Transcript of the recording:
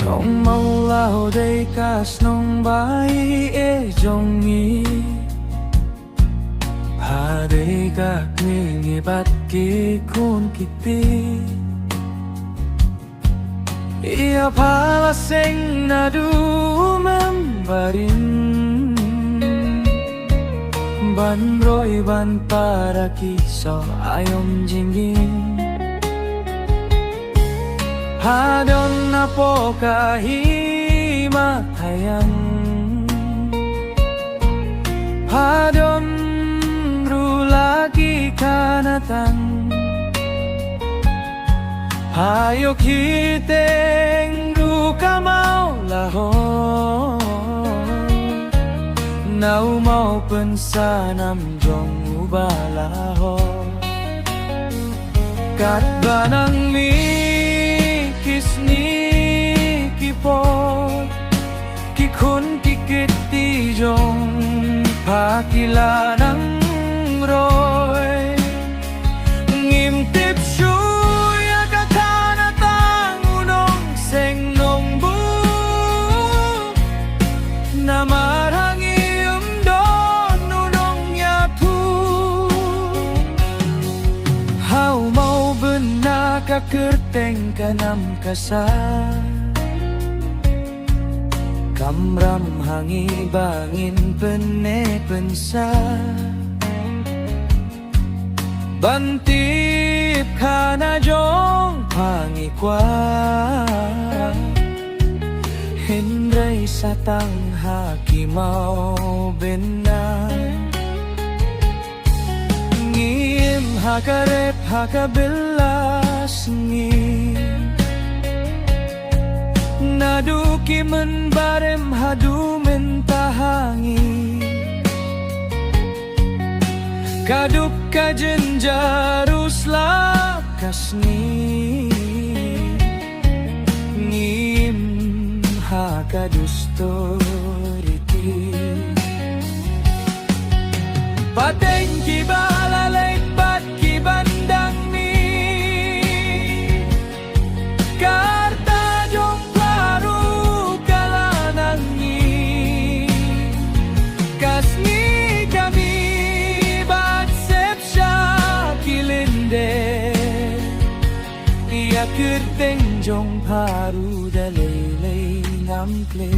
Trong mau lao đây kas nong bai e jong i Ha đây gak ngi bat ki kun kiti Ia pala sing nadu membarin Ban roi ban para kisah ayom jingin Hadon na po kahimatayan Hadon rulagi kanatan Hayok hiteng ruka mau lahon Nau mau pensanam jong ubalaho Kat banang mi kisni kipot Kikun kikiti jong pakilanang roy Ngimtip shuy akakanatang unong seng nong bu Namarangi umdon unong yapu Hau mau benak kakerteng kanam kasa Kamram hangi bangin pene pensa Bantip kana jong hangi kwa Hindray satang haki mau benar Ngim hakarep hakabelas ngim Naduki menbarem hadu mentahangi Kaduk kajenjarus lakasni Ngim hakadustoriti Pateng kibala lekbat kibandang ni Karta jong klaru kalanang ni Kasni kami batsep siya kilinde Ia kerteng jong paru dalay ngamkle